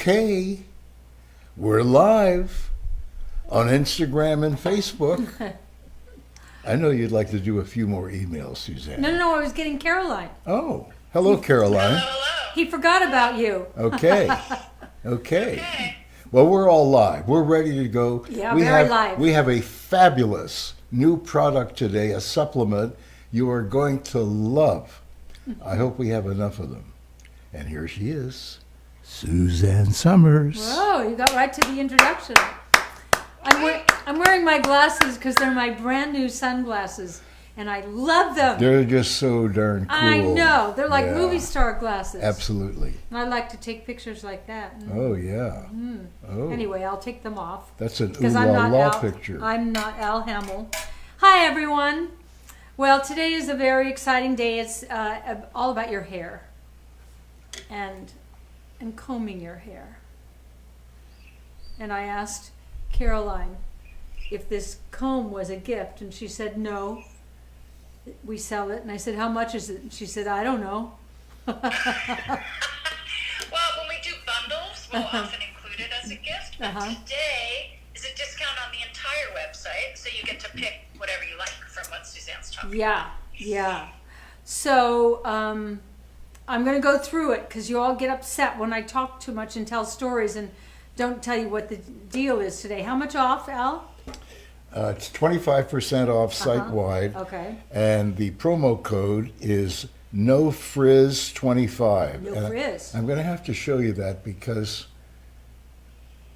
Okay, we're live on Instagram and Facebook. I know you'd like to do a few more emails, Suzanne. No, I was getting Caroline. Oh, hello, Caroline. Hello. He forgot about you. Okay. Well, we're all live. We're ready to go. Yeah, very live. We have a fabulous new product today, a supplement you are going to love. I hope we have enough of them. And here she is, Suzanne Summers. Whoa, you got right to the introduction. I'm wearing my glasses because they're my brand new sunglasses, and I love them. They're just so darn cool. I know. They're like movie star glasses. Absolutely. And I like to take pictures like that. Oh, yeah. Oh. Anyway, I'll take them off. That's an Because I'm not Al, picture. I'm not Al Hamill. Hi, everyone. Well, today is a very exciting day. It's all about your hair and combing your hair. And I asked Caroline if this comb was a gift, and she said no. We sell it, and I said, how much is it? And she said, I don't know. Well, when we do bundles, we'll often include it as a gift, but today is a discount on the entire website, so you get to pick whatever you like from what Suzanne's talking about. Yeah. So I'm going to go through it because you all get upset when I talk too much and tell stories and don't tell you what the deal is today. How much off, Al? It's 25% off site-wide. Okay. And the promo code is NoFrizz25. No frizz. I'm going to have to show you that because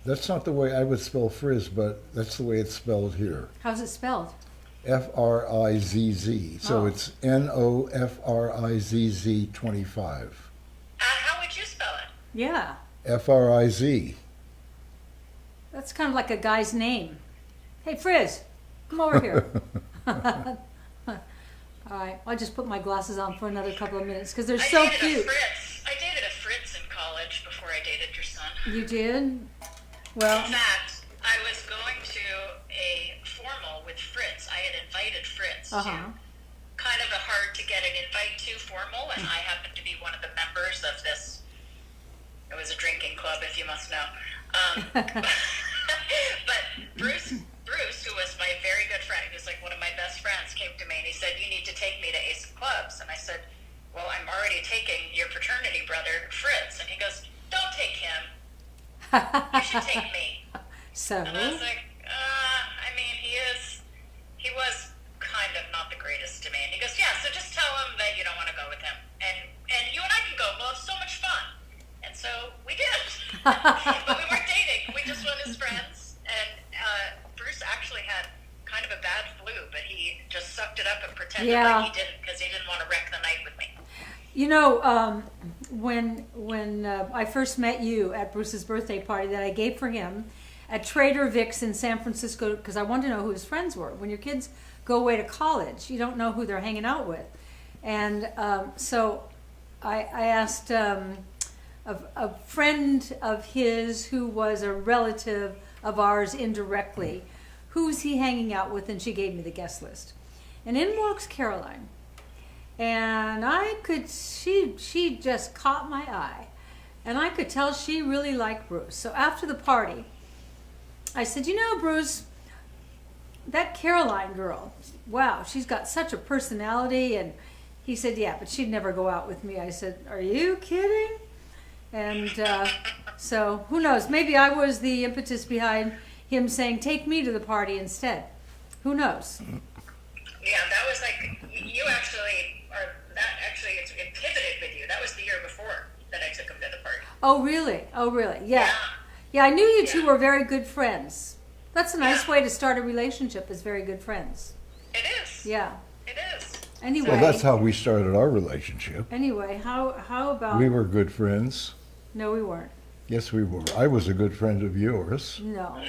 that's not the way I would spell frizz, but that's the way it's spelled here. How's it spelled? F-R-I-Z-Z. So it's N-O-F-R-I-Z-Z 25. How would you spell it? Yeah. F-R-I-Z. That's kind of like a guy's name. Hey, Frizz, come over here. All right, I'll just put my glasses on for another couple of minutes because they're so cute. I dated a Fritz in college before I dated your son. You did? Well, in fact, I was going to a formal with Fritz. I had invited Fritz to kind of a hard to get an invite to formal, and I happened to be one of the members of this. It was a drinking club, if you must know. But Bruce, who was my very good friend, who's like one of my best friends, came to me and he said, you need to take me to Ace of Clubs. And I said, well, I'm already taking your fraternity brother, Fritz. And he goes, don't take him. You should take me. So? And I was like, he was kind of not the greatest to me. And he goes, yeah, so just tell him that you don't want to go with him. And you and I can go. We'll have so much fun. And so we did. But we weren't dating. We just went as friends. And Bruce actually had kind of a bad flu, but he just sucked it up and pretended like he didn't because he didn't want to wreck the night with me. You know, when I first met you at Bruce's birthday party that I gave for him at Trader Vic's in San Francisco, because I wanted to know who his friends were. When your kids go away to college, you don't know who they're hanging out with. And so I asked a friend of his who was a relative of ours indirectly, who's he hanging out with, and she gave me the guest list. And in walks Caroline. And she just caught my eye. And I could tell she really liked Bruce. So after the party, I said, you know, Bruce, that Caroline girl, wow, she's got such a personality. And he said, yeah, but she'd never go out with me. I said, are you kidding? And so who knows? Maybe I was the impetus behind him saying, take me to the party instead. Who knows? Yeah, that was like, you actually, it pivoted with you. That was the year before that I took him to the party. Oh, really? Yeah. Yeah, I knew you two were very good friends. That's a nice way to start a relationship, is very good friends. It is. Yeah. It is. Anyway. Well, that's how we started our relationship. Anyway, how about... We were good friends. No, we weren't. Yes, we were. I was a good friend of yours. No.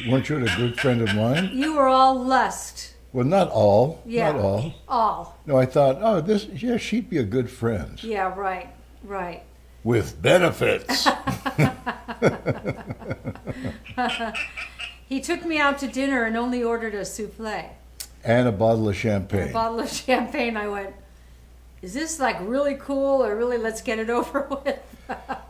Weren't you a good friend of mine? You were all lust. Well, not all. Yeah. Not all. All. No, I thought, she'd be a good friend. Yeah, right. With benefits. He took me out to dinner and only ordered a souffle. And a bottle of champagne. A bottle of champagne. I went, is this like really cool or really let's get it over with?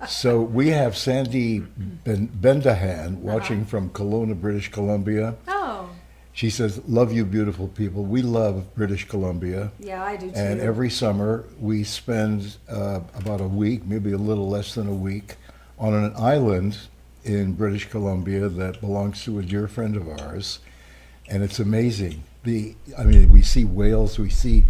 So we have Sandy Bendahan watching from Kelowna, British Columbia. Oh, She says, "Love you, beautiful people. We love British Columbia." yeah, I do too. And every summer we spend about a week, maybe a little less than a week, on an island in British Columbia that belongs to a dear friend of ours. And it's amazing. We see whales, we see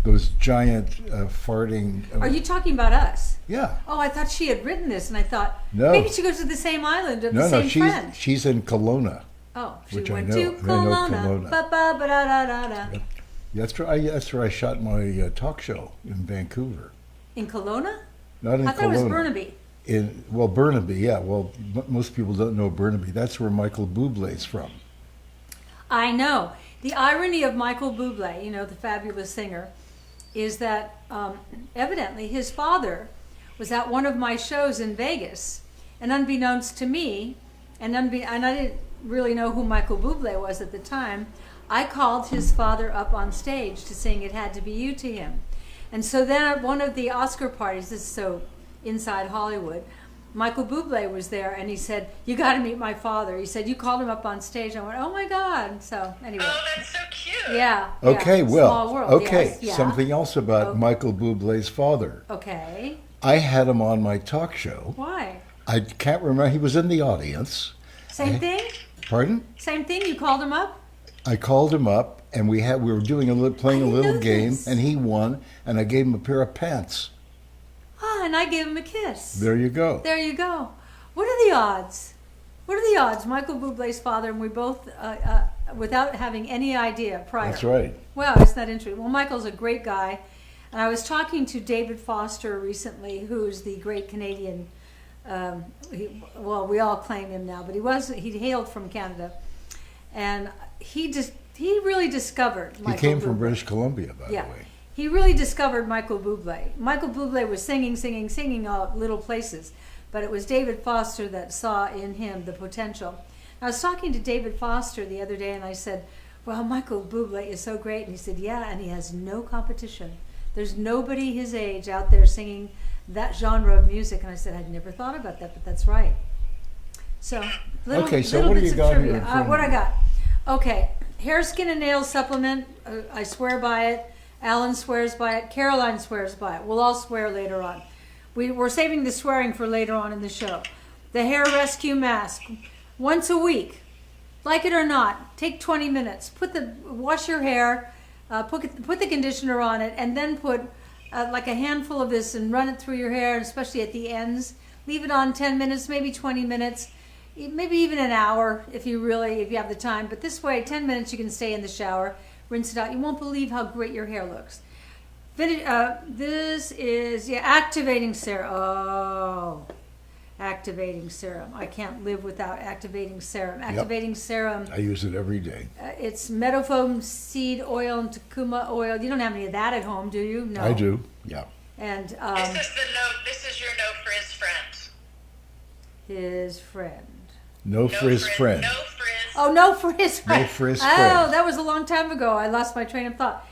those giant farting. Are you talking about us? Yeah. Oh, I thought she had written this, and I thought No. maybe she goes to the same island of No, the same she's friend. she's in Kelowna. Oh, she which I went know. to I know Kelowna. Kelowna. Ba-ba-ba-da-da-da-da. That's where I shot my talk show in Vancouver. In Kelowna? Not in I thought it was Kelowna. Burnaby. Burnaby, yeah. Well, most people don't know Burnaby. That's where Michael Bublé's from. I know. The irony of Michael Bublé, the fabulous singer, is that evidently his father was at one of my shows in Vegas, and unbeknownst to me, and I didn't really know who Michael Bublé was at the time, I called his father up on stage to sing It Had to Be You to him. And so then at one of the Oscar parties, this is so inside Hollywood, Michael Bublé was there, and he said, "You got to meet my father." He said, "You called him up on stage." I went, "Oh my God!" So anyway, Oh, that's so cute. yeah. Okay, yeah. Small world, okay. yes, yeah. Something else about Okay. Michael Bublé's father. Okay. I had him on my talk show. Why? I can't remember. He was in the audience. Same thing. Pardon? Same thing. You called him up. I called him up, and we were doing playing a I little know game, this. and he won, and I gave him a pair of pants. Ah, and I gave him a kiss. There you go. There you go. What are the odds? What are the odds? Michael Bublé's father and we both, without having any idea prior. That's right. Wow, isn't that interesting? Well, Michael's a great guy. And I was talking to David Foster recently, who's the great Canadian, we all claim him now, but he hailed from Canada. And he really discovered Michael He came Bublé. from British Columbia, by Yeah. the way. He really discovered Michael Bublé. Michael Bublé was singing all little places, but it was David Foster that saw in him the potential. I was talking to David Foster the other day, and I said, "Well, Michael Bublé is so great." And he said, "Yeah, and he has no competition. There's nobody his age out there singing that genre of music." And I said, "I'd never thought about that, but that's right." So, Okay, so little what do bits you of got here trivia. in front of What I you? got? Okay, hair, skin, and nails supplement. I swear by it. Alan swears by it. Caroline swears by it. We'll all swear later on. We're saving the swearing for later on in the show. The hair rescue mask. Once a week, like it or not, take 20 minutes. Wash your hair, put the conditioner on it, and then put like a handful of this and run it through your hair, especially at the ends. Leave it on 10 minutes, maybe 20 minutes, maybe even an hour if you have the time. But this way, 10 minutes you can stay in the shower, rinse it out. You won't believe how great your hair looks. This is activating serum. Oh, activating serum. I can't live without activating serum. Activating serum. I use it every day. It's meadowfoam seed oil and takuma oil. You don't have any of that at home, do you? No. I do, yeah. And This is your no frizz friend. his friend. No frizz friend. No frizz. Oh, no frizz friend. No frizz Oh, friend. that was a long time ago. I lost my train of thought.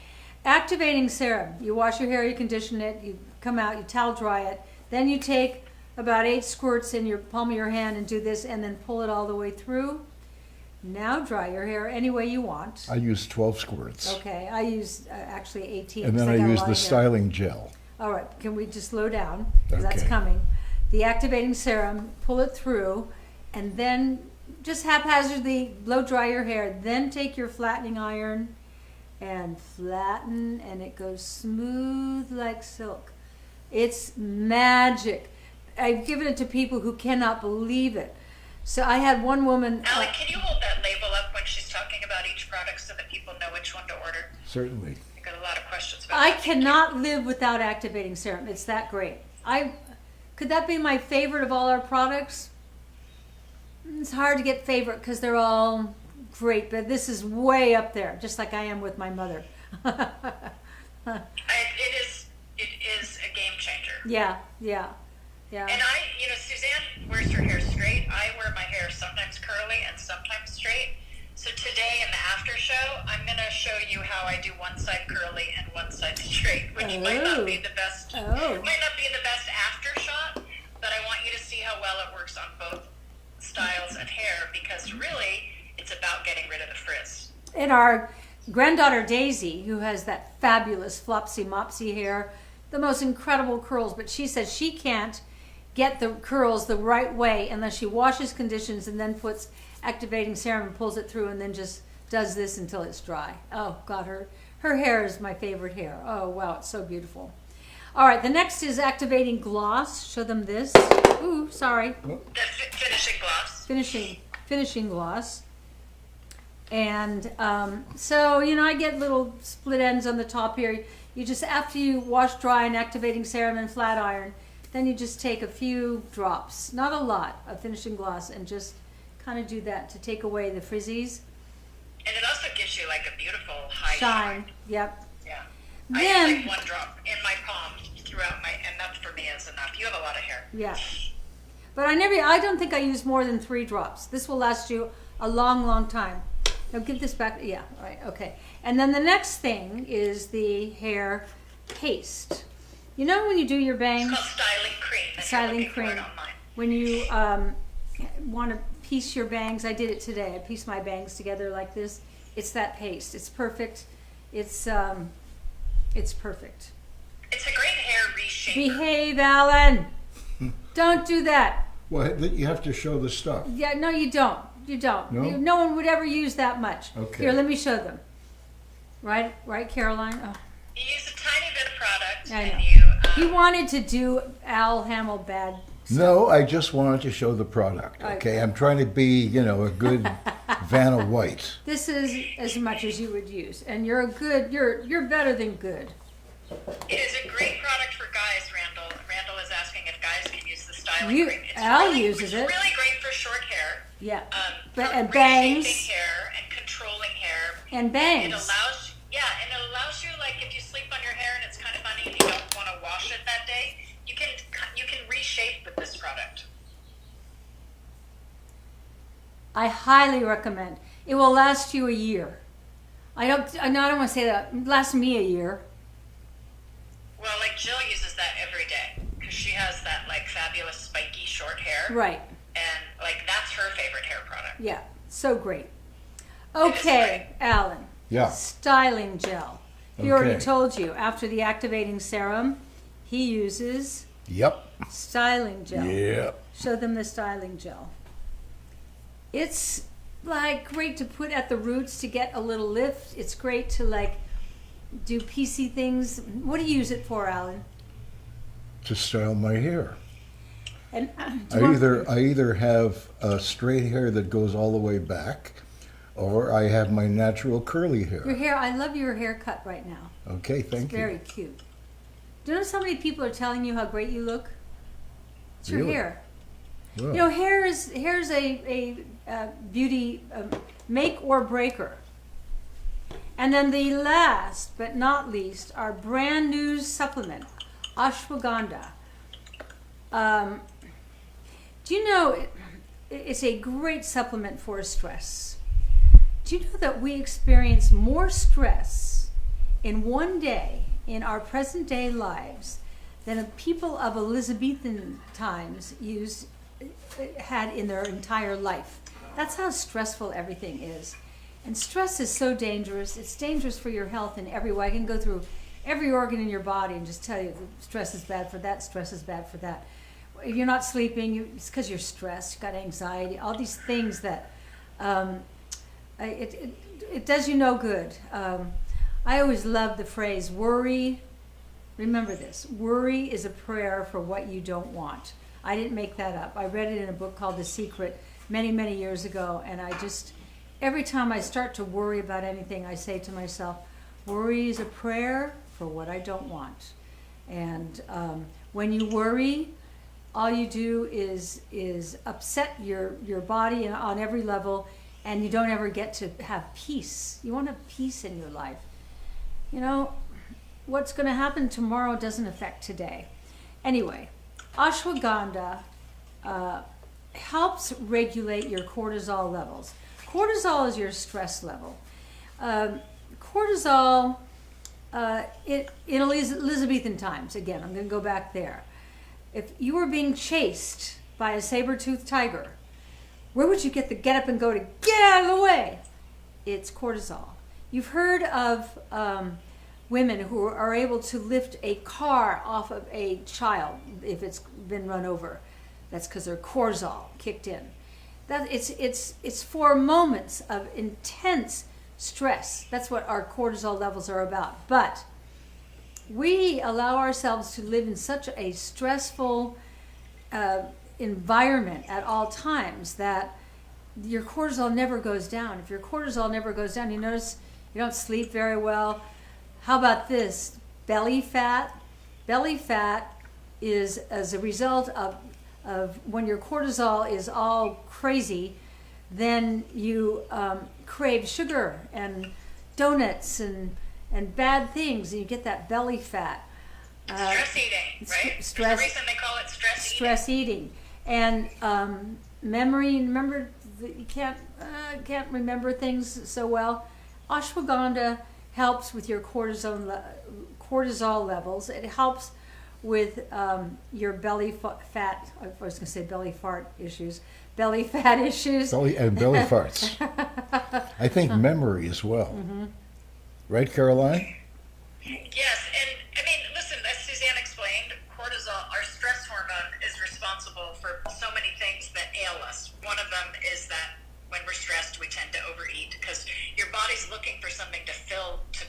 Activating serum. You wash your hair, you condition it, you come out, you towel dry it. Then you take about 8 squirts in your palm of your hand and do this, and then pull it all the way through. Now dry your hair any way you want. I use 12 squirts. Okay, I use actually 18. And 'cause then I got a use lot the of hair. styling gel. All right, can we just slow down? Because that's Okay. coming. The activating serum, pull it through, and then just haphazardly blow dry your hair. Then take your flattening iron and flatten, and it goes smooth like silk. It's magic. I've given it to people who cannot believe it. So I had one woman. Allie, can you hold that label up when she's talking about each product so that people know which one to order? Certainly. I got a lot of questions about I that. cannot live without activating serum. It's that great. Could that be my favorite of all our products? It's hard to get favorite because they're all great, but this is way up there, just like I am with my mother. It is a game changer. Yeah. And Suzanne wears her hair straight. I wear my hair sometimes curly and sometimes straight. So today in the after show, I'm going to show you how I do one side curly and one side straight, which might not be the best. Oh. Might not be the best after shot, but works on both styles of hair because really it's about getting rid of the frizz. And our granddaughter Daisy, who has that fabulous flopsy mopsy hair, the most incredible curls, but she says she can't get the curls the right way unless she washes, conditions, and then puts activating serum and pulls it through and then just does this until it's dry. Oh God, her hair is my favorite hair. Oh wow, it's so beautiful. All right, the next is activating gloss. Show them this. Ooh, sorry. The finishing gloss. Finishing gloss. And so, you know, I get little split ends on the top here. You just, after you wash, dry, and activating serum and flat iron, then you just take a few drops, not a lot, of finishing gloss, and just kind of do that to take away the frizzies. And it also gives you like a beautiful high Shine. Yep. Yeah. Then, I use like one drop in my palm throughout and that for me is enough. You have a lot of hair. yeah. But I don't think I use more than 3 drops. This will last you a long, long time. Now give this back. Yeah, all right, okay. And then the next thing is the hair paste. You know when you do your bangs? It's called styling cream. If Styling you're looking for cream. it online. When you want to piece your bangs, I did it today. I pieced my bangs together like this. It's that paste. It's perfect. It's perfect. It's a great hair reshaper. Behave, Alan. Don't do that. Well, you have to show the stuff. Yeah, no, you don't. You don't. No? No one would ever use that much. Okay. Here, let me show them. Right, Caroline? Oh. You use a tiny bit of product I know. and you... He wanted to do Al Hamill bad. No, I just wanted to show the product. Okay. Okay, I'm trying to be, you know, a good Vanna White. This is as much as you would use, and you're better than good. It is a great product for guys, Randall. Randall is asking if guys can use the styling cream. It's Al really, uses it. It's really great for short hair. Yeah, For and reshaping bangs hair and controlling hair. and It bangs. allows, and it allows you, like, if you sleep on your hair and it's kind of funny and you don't want to wash it that day, you can reshape with this product. I highly recommend. It will last you a year. I don't want to say that. It lasts me a year. Well, like Jill uses that every day because she has that like fabulous spiky short hair, Right. and like that's her favorite hair product. Yeah. So great. Okay, Alan. Yeah. Styling gel. He already Okay. told you. After the activating serum, he uses Yep. styling gel. Yep. Show them the styling gel. It's like great to put at the roots to get a little lift. It's great to like do PC things. What do you use it for, Alan? To style my hair. And do you want- I either have a straight hair that goes all the way back, or I have my natural curly your hair. hair. I love your haircut right now. Okay, It's thank you. very cute. Do you know so many people are telling you how great you look? It's your Really? hair. Well, You know, hair is a beauty make or breaker. And then the last but not least, our brand new supplement, ashwagandha. Do you know it's a great supplement for stress? Do you know that we experience more stress in one day in our present day lives than the people of Elizabethan times had in their entire life? That's how stressful everything is. And stress is so dangerous. It's dangerous for your health in every way. I can go through every organ in your body and just tell you stress is bad for that, stress is bad for that. If you're not sleeping, it's because you're stressed, you've got anxiety, all these things that it does you no good. I always love the phrase, worry. Remember this, worry is a prayer for what you don't want. I didn't make that up. I read it in a book called The Secret many, many years ago, and every time I start to worry about anything, I say to myself, worry is a prayer for what I don't want. And when you worry, all you do is upset your body on every level, and you don't ever get to have peace. You want to have peace in your life. You know, what's going to happen tomorrow doesn't affect today. Anyway, ashwagandha helps regulate your cortisol levels. Cortisol is your stress level. Cortisol, in Elizabethan times, again, I'm going to go back there. If you were being chased by a saber-toothed tiger, where would you get the get up and go to get out of the way? It's cortisol. You've heard of women who are able to lift a car off of a child if it's been run over. That's because their cortisol kicked in. That it's for moments of intense stress. That's what our cortisol levels are about. But we allow ourselves to live in such a stressful environment at all times that your cortisol never goes down. If your cortisol never goes down, you notice you don't sleep very well. How about this? Belly fat. Belly fat is as a result of when your cortisol is all crazy, then you crave sugar and donuts and bad things, and you get that belly fat. Stress eating, right? There's a reason they call it stress eating. And memory, remember, you can't remember things so well. Ashwagandha helps with your cortisol levels. It helps with your belly fat. I was going to say belly fart issues. Belly fat issues. Belly farts. I think memory as well. Mm-hmm. Right, Caroline? Yes, and I mean, listen, as Suzanne explained, cortisol, our stress hormone, is responsible for so many things that ail us. One of them is that when we're stressed, we tend to overeat because your body's looking for something to fill to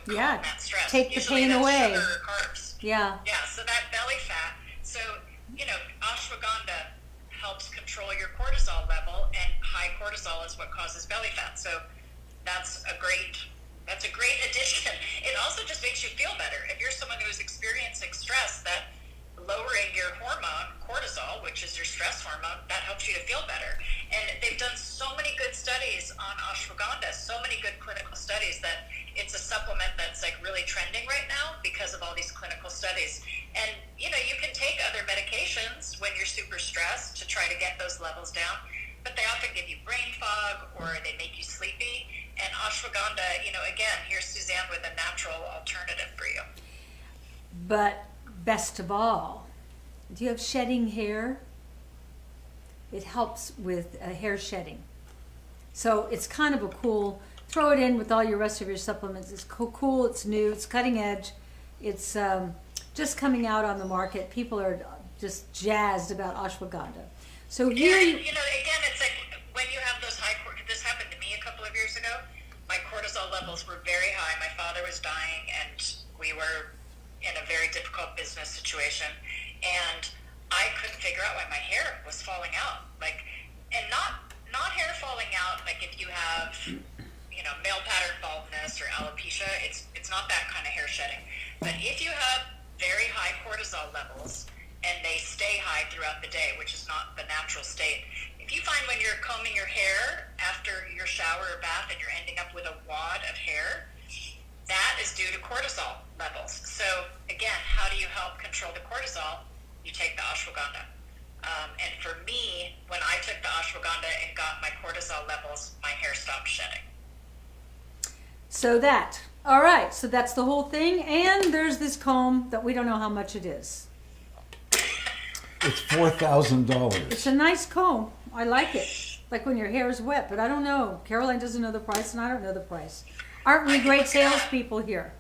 calm that stress. Take Usually the pain that's away. Sugar or carbs. Yeah. Yeah, so that belly fat. So, ashwagandha helps control your cortisol level, and high cortisol is what causes belly fat. So that's a great addition. It also just makes you feel better. If you're someone who's experiencing stress, that lowering your hormone, cortisol, which is your stress hormone, that helps you to feel better. And they've done so many good studies on ashwagandha, so many good clinical studies, that it's a supplement that's like really trending right now because of all these clinical studies. And you can take other medications when you're super stressed to try to get those levels down, but they often give you brain fog or they make you sleepy. And ashwagandha, again, here's Suzanne with a natural alternative for you. But best of all, do you have shedding hair? It helps with hair shedding. So it's kind of a cool, throw it in with all your rest of your supplements. It's cool, it's new, it's cutting edge. It's just coming out on the market. People are just jazzed about ashwagandha. So here again, it's like when you have those this happened to me a couple of years ago. My cortisol levels were very high. My father was dying, and we were in a very difficult business situation, and I couldn't figure out why my hair was falling out. And not hair falling out like if you have, male pattern baldness or alopecia. It's not that kind of hair shedding. But if you have very high cortisol levels and they stay high throughout the day, which is not the natural state. If you find when you're combing your hair after your shower or bath and you're ending up with a wad of hair, that is due to cortisol levels. So again, how do you help control the cortisol? You take the ashwagandha. And for me, when I took the ashwagandha and got my cortisol levels, my hair stopped shedding. So that's the whole thing. And there's this comb that we don't know how much it is. It's $4,000. It's a nice comb. I like it. Like when your hair is wet, but I don't know. Caroline doesn't know the price, and I don't know the price. Aren't we great salespeople here?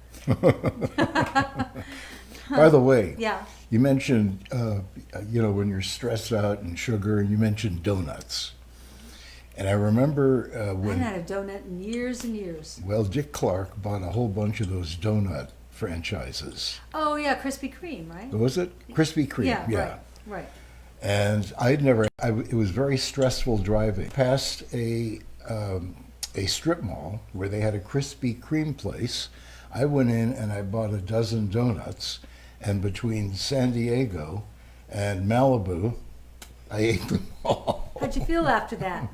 By the way, Yeah. you mentioned, when you're stressed out and sugar, and you mentioned donuts. And I remember I when, haven't had a donut in years and years. well, Dick Clark bought a whole bunch of those donut franchises. Oh, yeah, Krispy Kreme, right? Was it? Krispy Kreme, Yeah, right. And it was very stressful driving past a strip mall where they had a Krispy Kreme place. I went in and I bought a dozen donuts, and between San Diego and Malibu, I ate them all. How'd you feel after that?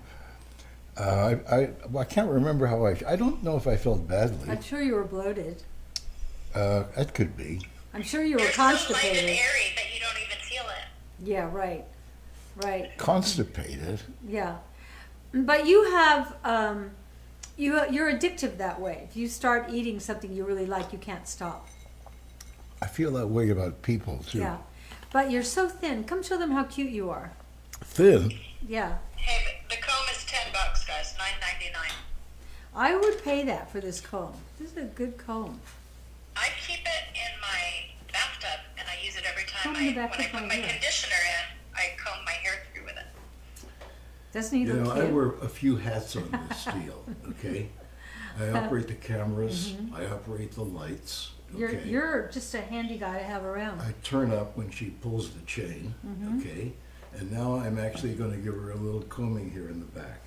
I can't remember how I don't know if I felt badly. I'm sure you were bloated. That could be. I'm sure you were You're so light and constipated. airy that you don't even feel it. Yeah, right. Constipated. Yeah. But you have, you're addictive that way. If you start eating something you really like, you can't stop. I feel that way about people too. Yeah. But you're so thin. Come show them how cute you are. Thin. Yeah. Hey, the comb is $10, guys. $9.99. I would pay that for this comb. This is a good comb. I keep it in my bathtub, and I use it every time Comb in the when I bathtub put on my here. conditioner in. I comb my hair through with it. Doesn't he You look know, I cute? wear a few hats on this deal, okay? I operate the cameras, I operate the lights, okay? You're just a handy guy to have around. I turn up when she pulls the chain, okay? And now I'm actually going to give her a little combing here in the back.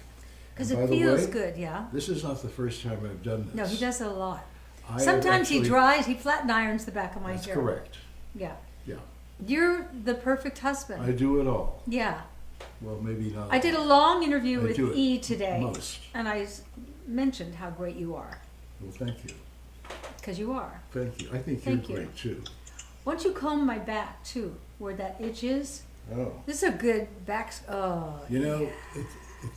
Because And it by the feels way, good, yeah. This is not the first time I've done this. No, he does it a lot. I have Sometimes he actually- dries, he flatten irons the back of my That's hair. correct. Yeah. Yeah, You're the perfect husband. I do it all. Yeah. Well, maybe not. I did a long interview I with do it E today, most. and I mentioned how great you are, Well, thank you. because you are. Thank you. I think Thank you're you. great too. Why don't you comb my back too, where that itch is? Oh, This is a good back. Oh, you know,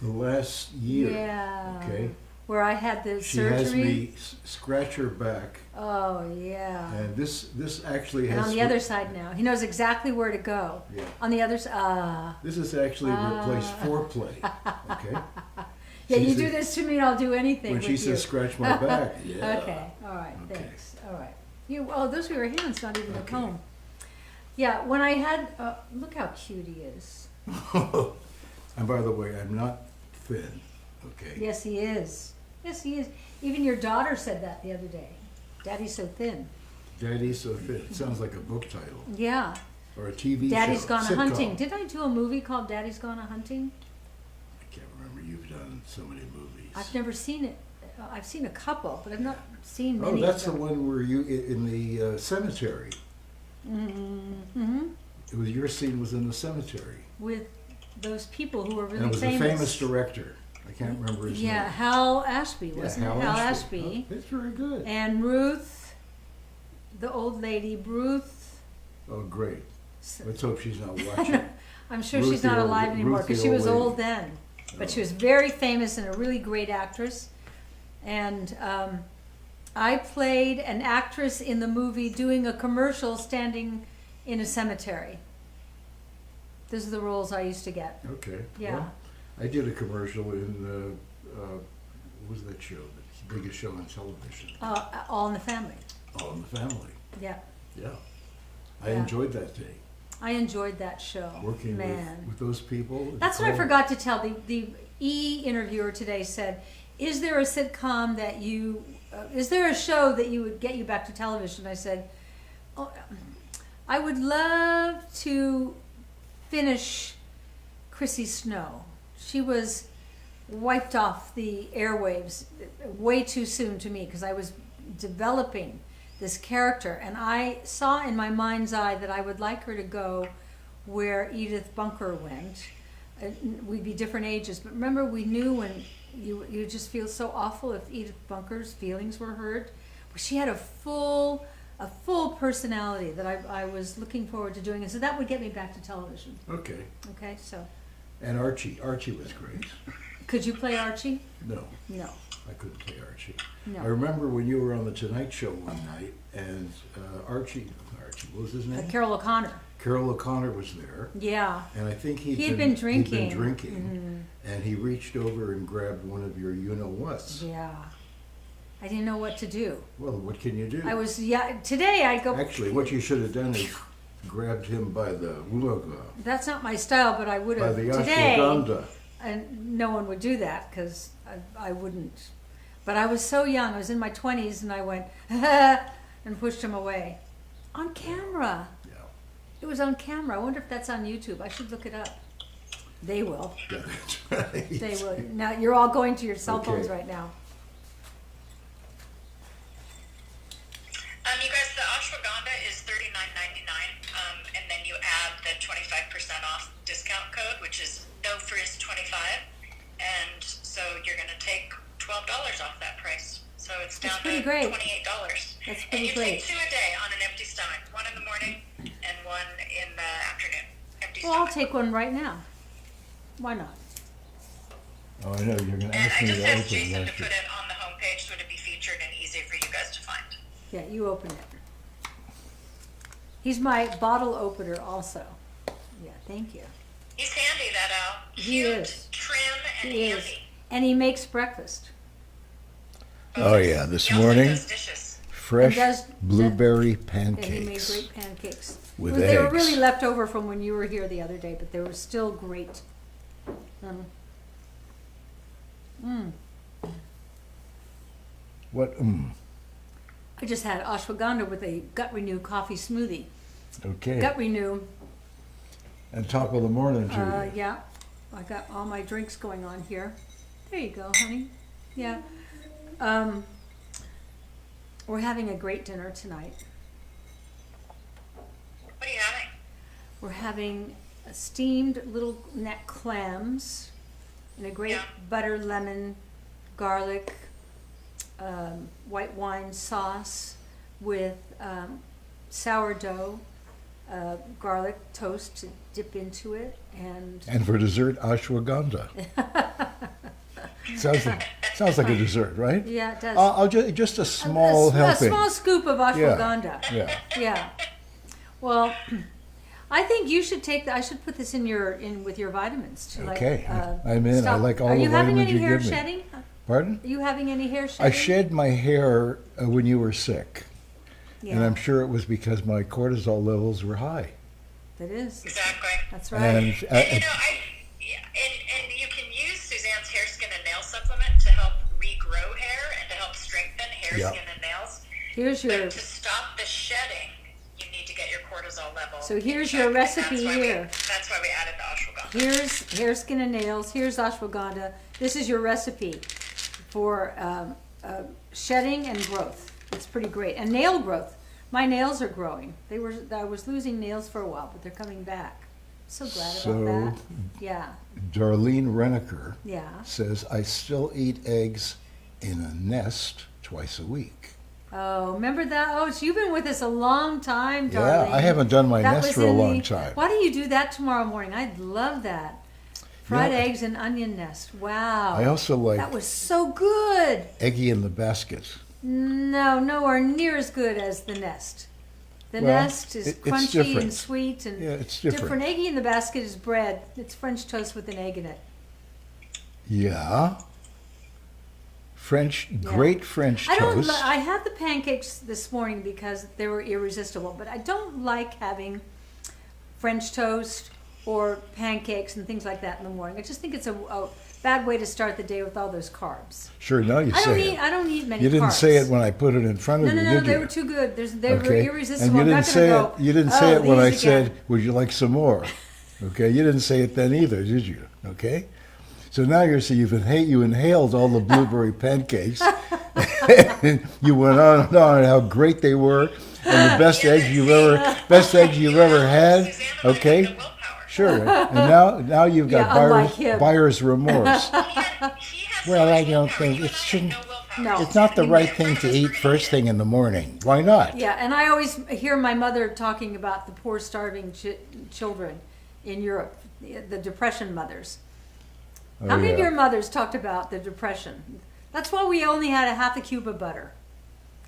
the last year, yeah. okay, Where I had the she surgery. has me scratch her back, Oh yeah. and this actually And has. on the other side now, he knows exactly where to go. Yeah. On the other side. This has actually replaced foreplay. Okay. Yeah, She you said- do this to me, and I'll do anything When with she you. says scratch my back, yeah. Okay. All right. Okay. Thanks. All right. You. Oh, those were your hands, not even a Okay. comb. Yeah. When I had, look how cute he is. And by the way, I'm not thin. Okay. Yes, he is. Yes, he is. Even your daughter said that the other day. Daddy's so thin. Daddy's so thin. It sounds like a book title Yeah. or a TV Daddy's show. Gone a sitcom. Hunting. Did I do a movie called Daddy's Gone a Hunting? I can't remember. You've done so many movies. I've never seen it. I've seen a couple, but I've not seen Oh, many. that's the of them. one where you in the cemetery. Mm-hmm. It was your scene was in the cemetery, With those people who were really and it was famous. a famous director. I can't remember his Yeah, name. Hal Ashby, Yeah, wasn't it? Hal Ashby. Oh, it's very good. And Ruth, the old lady, Ruth. Oh, great. Let's hope she's not watching. I'm sure Ruth she's the not old- alive anymore Ruth the because she old was lady. old then. But Oh. she was very famous and a really great actress. And I played an actress in the movie doing a commercial standing in a cemetery. Those are the roles I used to get. Okay. Yeah. Well, I did a commercial in what was that show? The biggest show on television. All in the Family. All in the Family. Yeah. Yeah. I Yeah. enjoyed that day I enjoyed that show. working Man. with those people. That's what I Incredible. forgot to tell. The E interviewer today said, "Is there a sitcom that you, is there a show that you would get you back to television?" I said, "Oh, I would love to finish Chrissy Snow. She was wiped off the airwaves way too soon to me because I was developing this character, and I saw in my mind's eye that I would like her to go where Edith Bunker went. We'd be different ages, but remember we knew when you just feel so awful if Edith Bunker's feelings were hurt. She had a full personality that I was looking forward to doing, and so that would get me back to television. Okay. Okay, so And Archie was great. could you play Archie? No, No, I couldn't play Archie. I no. remember when you were on the Tonight Show one night, and Archie, what was his name? Carol O'Connor. Carol O'Connor was there, Yeah. and I think He had been drinking. He'd been drinking, and he reached over and grabbed one of your you-know-whats. Yeah. I didn't know what to do. Well, what can you do? Today I go, Actually, what you should have done is grabbed him by the ulaga, that's not my style, but I would by have the today. ashwagandha. And no one would do that because I wouldn't. But I was so young. I was in my 20s, and I went and pushed him away on camera. Yeah. It was on camera. I wonder if that's on YouTube. I should look it up. They will. Yeah, that's right. They will. Now you're all going to your cell phones Okay. right now. You guys, the ashwagandha is $39.99, and then you add the 25% off discount code, which is NoFrizz25, and so you're going to take $12 off that price. So it's down pretty to great. $28. That's And pretty you great. take 2 a day on an empty stomach, one in the morning and one in the afternoon. Empty Well, I'll stomach. take one right now. Why not? Oh, I know, you're going to And ask I me just to asked open Jason to that. put it on the homepage so it'd be featured and easy for you guys to find. Yeah, you open it. He's my bottle opener also. Yeah, thank you. He's handy, that He cute, is. trim, and He is. handy. And he makes breakfast. Oh yeah, this He also morning, does dishes. fresh And does- blueberry And he made pancakes. great pancakes. With They were eggs. really left over from when you were here the other day, but they were still great. What? I just had ashwagandha with a gut renew coffee smoothie. Okay. Gut renew. And top of the morning to you. Yeah, I got all my drinks going on here. There you go, honey. Yeah. We're having a great dinner tonight. What are you having? We're having steamed little neck clams in a great Yeah. butter, lemon, garlic, white wine sauce with sourdough, garlic toast to dip into it, and And for dessert, ashwagandha. sounds like a dessert, right? yeah, it does. I'll just a small a helping. small scoop of ashwagandha. Yeah. Yeah. Well, I think you should take I should put this in with your vitamins to Okay. like. I'm in. I stop. like all Are the you having vitamins any you hair give me. shedding? Pardon? Are you having any hair I shedding? shed my hair when you were sick, Yeah, and I'm sure it was because my cortisol levels were high. that is. Exactly. That's right. And And and you can use Suzanne's hair, skin, and nail supplement to help regrow hair and to help strengthen hair, Yeah. skin, and nails. Here's your. But to stop the shedding, you need to get your cortisol level. So here's in your check, and recipe that's why here. That's why we added the ashwagandha. Here's hair, skin, and nails. Here's ashwagandha. This is your recipe for shedding and growth. It's pretty great. And nail growth. My nails are growing. I was losing nails for a while, but they're coming back. So glad So- about that. Yeah, Darlene Reneker yeah. says, I still eat eggs in a nest twice a week. Oh, remember that? Oh, so you've been with us a long time, Yeah, darling. I haven't done my That nest was for a in long time. Why don't you do that tomorrow morning? I'd love that. Fried Yeah. eggs and onion nest. Wow. I also like That was so good. eggy in the basket. No, nowhere near as good as the nest. The Well, nest is it's crunchy different. and sweet and Yeah, it's different. Eggy in the basket is bread. It's French toast with an egg in it. Yeah. Great French I don't. toast. I had the pancakes this morning because they were irresistible, but I don't like having French toast or pancakes and things like that in the morning. I just think it's a bad way to start the day with all those carbs. Sure, now you I say it. don't eat many. You didn't carbs. say it when I put it in front of No, you, no, no. did They you? were too good. They were Okay. irresistible. And you I'm didn't not say gonna it. go, You didn't say "Oh, it when I these again." said, "Would you like some more?" Okay, you didn't say it then either, did you? Okay, so now you're saying you inhaled all the blueberry pancakes. You went on and on how great they were, and the best eggs you've ever had. Suzanne, Okay, the willpower. sure. And now you've got Yeah, unlike him. buyer's remorse. He has Well, so I much don't willpower. think You it and I have shouldn't- no willpower. No. It's not the right thing to eat first thing in the morning. Why not? Yeah, and I always hear my mother talking about the poor, starving children in Europe, the depression mothers. How many of yeah. your mothers talked about the depression? That's why we only had a half a cube of butter.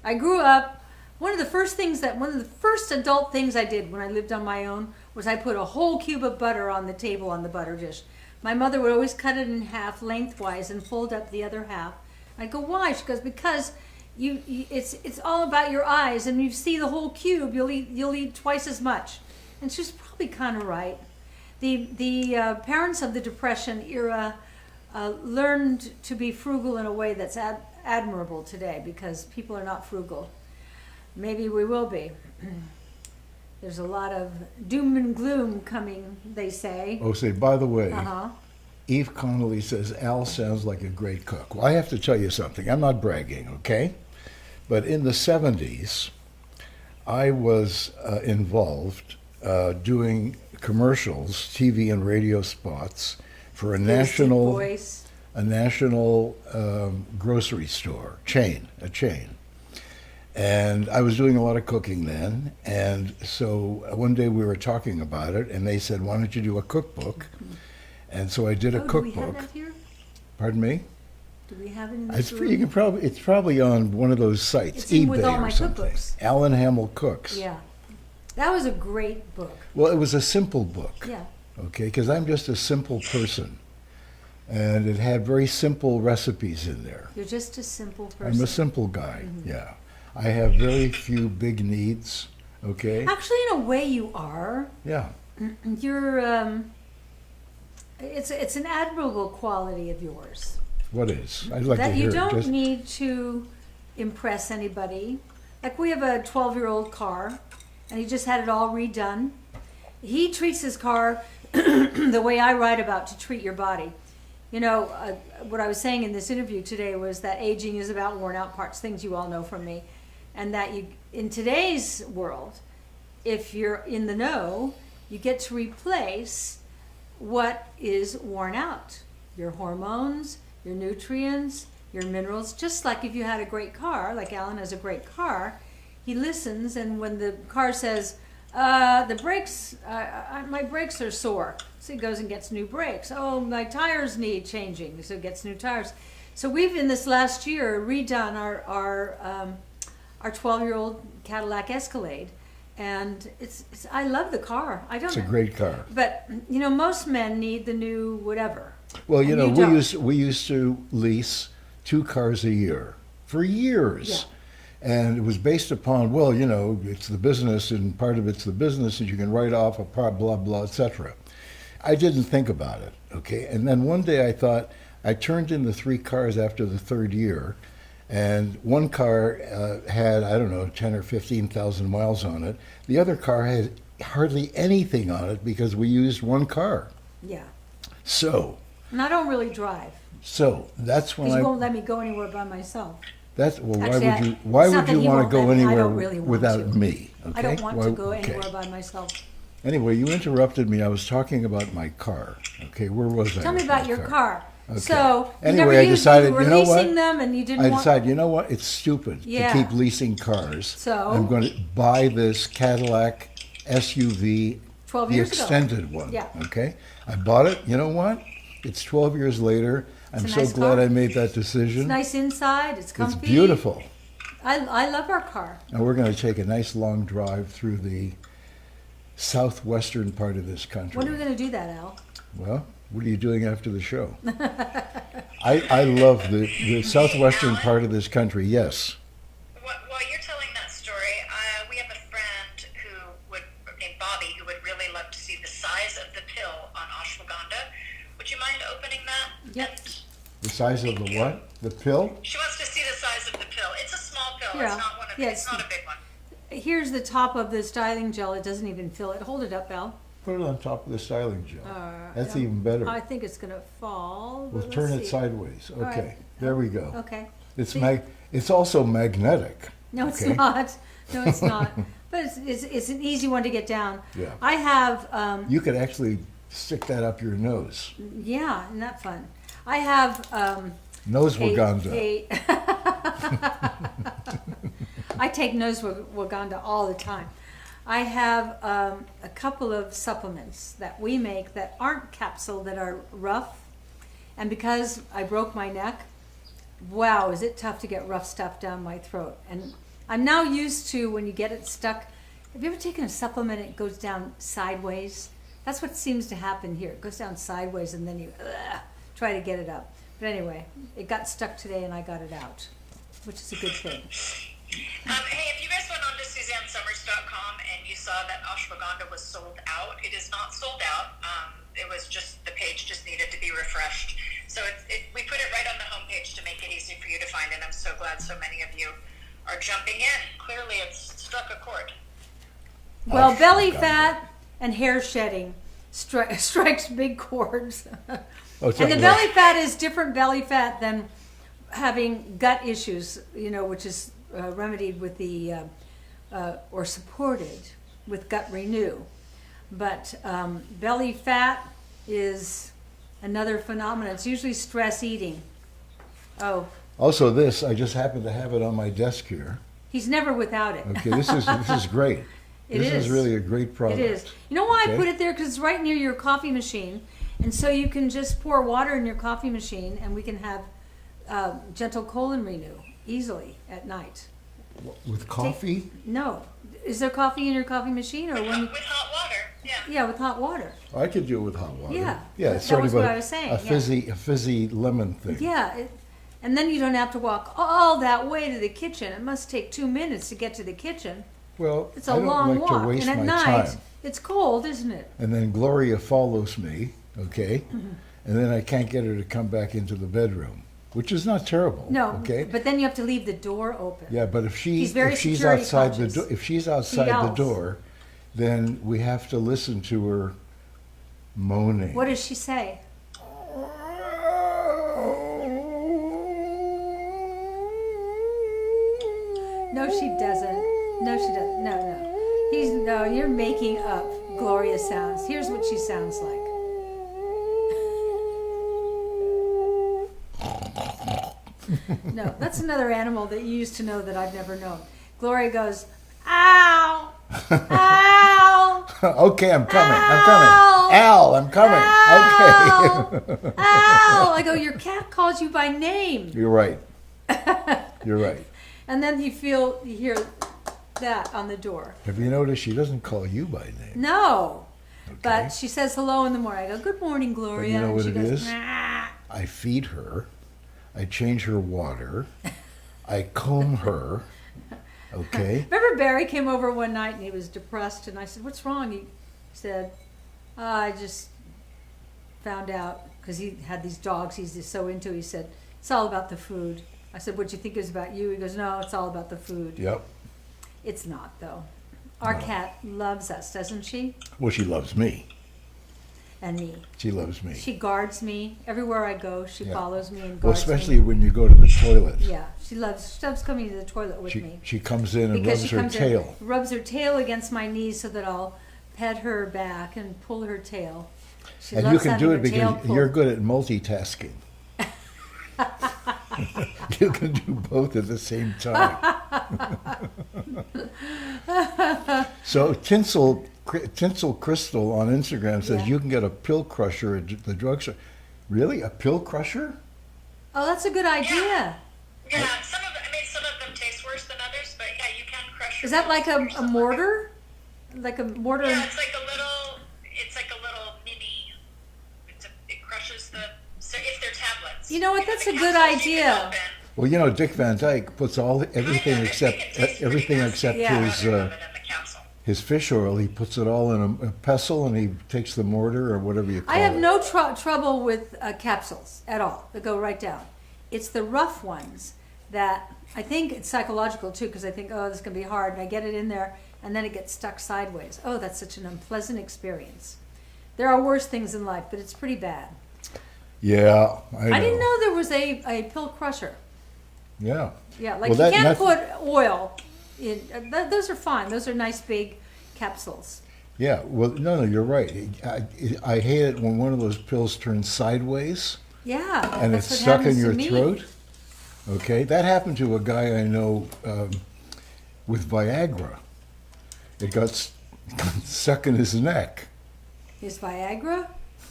I grew up. One of the first adult things I did when I lived on my own was I put a whole cube of butter on the table on the butter dish. My mother would always cut it in half lengthwise and fold up the other half. I'd go, why? She goes, because it's all about your eyes, and you see the whole cube, you'll eat twice as much. And she's probably kind of right. The parents of the Depression era learned to be frugal in a way that's admirable today, because people are not frugal. Maybe we will be. There's a lot of doom and gloom coming, they say. Oh, say, by the way, Uh-huh. Eve Connolly says Al sounds like a great cook. Well, I have to tell you something. I'm not bragging, okay? But in the 70s, I was involved doing commercials, TV and radio spots for a national grocery store a chain. And I was doing a lot of cooking then. And so one day we were talking about it, and they said, why don't you do a cookbook? And so I did a Do we cookbook. have that here? Pardon me? Do we have it in this room? It's probably on one of those sites, It's in eBay with all or my something. cookbooks. Alan Hamill Cooks. Yeah. That was a great book. Well, it was a simple book. Yeah. Okay, because I'm just a simple person. and it had very simple recipes in there. You're just a simple person. I'm a simple guy, yeah. I have very few big needs, okay? Actually, in a way, you are. Yeah. You're. It's an admirable quality of yours. What is? I'd like to That hear you it. don't Just- need to impress anybody. Like we have a 12-year-old car, and he just had it all redone. He treats his car the way I write about to treat your body. You know, what I was saying in this interview today was that aging is about worn out parts, things you all know from me. And that you, in today's world, if you're in the know, you get to replace what is worn out. Your hormones, your nutrients, your minerals. Just like if you had a great car, like Alan has a great car, he listens, and when the car says, the brakes, my brakes are sore, so he goes and gets new brakes. Oh, my tires need changing, so he gets new tires. So we've, in this last year, redone our 12-year-old Cadillac Escalade, and it's I love the car. I don't. It's a great car. But you know, most men need the new whatever. Well, you And know, you don't. we used to lease 2 cars a year for years. And it was based upon, well, you know, it's the business, and part of it's the business, and you can write off a part, blah, blah, etc. I didn't think about it, okay? And then one day I thought, I turned in the 3 cars after the 3rd year, and one car had, I don't know, 10 or 15,000 miles on it. The other car had hardly anything on it because we used one car. Yeah. So And I don't really drive that's when because I. you won't let me go anywhere by myself. That's well. Actually, Why it's not would that you he want to won't go let me. I anywhere don't really want without to. me? Okay. I don't want Why- to go okay. anywhere by myself. Anyway, you interrupted me. I was talking about my car. Okay, where was I? Tell me with about my your car. Okay. So you Anyway, never I used, decided, you were you know what? leasing them, and you didn't I want. decided, you know what? It's stupid Yeah. to keep leasing cars. So? I'm going to buy this Cadillac SUV, 12 the years ago. extended one. Yeah. Okay. I bought it. You know what? It's 12 years later. I'm a so nice glad car. I made that It's decision. nice inside. It's It's comfy. beautiful. I love our car. And we're going to take a nice long drive through the southwestern part of this country. When are we going to do that, Al? Well, what are you doing after the show? I love the southwestern part of this country, yes. While you're telling that story, we have a friend named Bobby, who would really love to see the size of the pill on ashwagandha. Would you mind opening that? Yep. And The size of the what? The pill? she wants to see the size of the pill. It's a small pill. Yeah. It's not one of. Yeah, It's not a big one. Here's the top of the styling gel. It doesn't even fill it. Hold it up, Al. Put it on top of the styling gel. That's yeah. even better. I think it's going to fall. We'll but turn let's it see. sideways. Okay, right. there we go. Okay. It's See? It's also magnetic. No, it's okay? not. No, it's not. But it's an easy one to get down. Yeah. I have, You could actually stick that up your nose. yeah, isn't that fun? I have Nose Waganda. I take nose Waganda all the time. I have a couple of supplements that we make that aren't capsule, that are rough. And because I broke my neck, wow, is it tough to get rough stuff down my throat. And I'm now used to when you get it stuck. Have you ever taken a supplement and it goes down sideways? That's what seems to happen here. It goes down sideways and then you try to get it up. But anyway, it got stuck today and I got it out, which is a good thing. Hey, if you guys went on to SuzanneSummers.com and you saw that ashwagandha was sold out, it is not sold out. It was just, the page just needed to be refreshed. So we put it right on the homepage to make it easy for you to find, and I'm so glad so many of you are jumping in. Clearly it's struck a chord. Well, belly Ashwagandha. fat and hair shedding strikes big chords. Oh, it's And the like- belly fat is different belly fat than having gut issues, which is remedied with the, or supported with Gut Renew. But belly fat is another phenomenon. It's usually stress eating. Oh, Also, this, I just happen to have it on my desk here. he's never without it. Okay, this is great. It This is is. really a great product. It is. You know why I Okay. put it there? Because it's right near your coffee machine. And so you can just pour water in your coffee machine and we can have gentle colon renew easily at night. With coffee? No. Is there coffee in your coffee machine? Or when you, With hot water. Yeah, with hot water. I could do it with hot water. Yeah, Yeah, it's that sort was of what I was saying, yeah. a fizzy lemon thing. Yeah, and then you don't have to walk all that way to the kitchen. It must take 2 minutes to get to the kitchen. Well, It's a I don't long like walk, to waste and at my night time. it's cold, isn't it? And then Gloria follows me, okay? Mm-hmm. And then I can't get her to come back into the bedroom, which is not terrible. No, Okay. but then you have to leave the door open. Yeah, but He's very if she's security outside conscious. if she's outside the yells. door, then we have to listen to her moaning. What does she say? No, she doesn't. No, she doesn't. No. You're making up Gloria sounds. Here's what she sounds like. No, that's another animal that you used to know that I've never known. Gloria goes, ow, ow, Okay, I'm coming. Ow! I'm coming. Al, I'm coming. Ow! Okay. ow. I go, your cat calls you by name. You're right. You're right. And then you hear that on the door. Have you noticed she doesn't call you by name? No. Okay. But she says hello in the morning. I go, good morning, Gloria. know and what she it goes, is? nah. I feed her. I change her water. I comb her. Okay. Remember Barry came over one night and he was depressed, and I said, what's wrong? He said, I just found out, because he had these dogs he's just so into, he said, it's all about the food. I said, what do you think is about you? He goes, no, it's all about the food. Yep. It's not, though. Our No. cat loves us, doesn't she? Well, she loves me. And me. She loves me. She guards me. Everywhere I go, she Yeah. follows me and Well, guards especially me. when you go to the toilet. Yeah, she loves coming to the toilet with me. She comes in and Because rubs she her comes tail. in, rubs her tail against my knees so that I'll pet her back and pull her tail. She And you loves can having do her it tail because pulled. you're good at multitasking. You can do both at the same time. So Tinsel Crystal on Instagram says Yeah. you can get a pill crusher at the drugstore. Really, a pill crusher? Oh, that's a good idea. Yeah, some of them taste worse than others, but yeah, you can crush your Is that like pills a or mortar? Like a mortar? something. Yeah, it's like a little mini. It crushes so if they're tablets. You know what, Because that's the a good capsules you can idea. open, Well, you know, Dick Van Dyke puts everything I except think it tastes pretty everything nasty. except Yeah. his Rather than the capsule. his fish oil. He puts it all in a pestle, and he takes the mortar or whatever you call I have it. no trouble with capsules at all. They go right down. It's the rough ones that I think it's psychological too, because I think, oh, this is going to be hard. And I get it in there, and then it gets stuck sideways. Oh, that's such an unpleasant experience. There are worse things in life, but it's pretty bad. Yeah, I know. I didn't know there was a pill crusher. Yeah. Yeah, like Well, that- you can't that's- put oil in. Those are fine. Those are nice big capsules. Yeah, well, no, you're right. I hate it when one of those pills turns sideways Yeah, and that's it's what stuck in happens to your me. throat. Okay, that happened to a guy I know with Viagra. It got stuck in his neck. Is Viagra?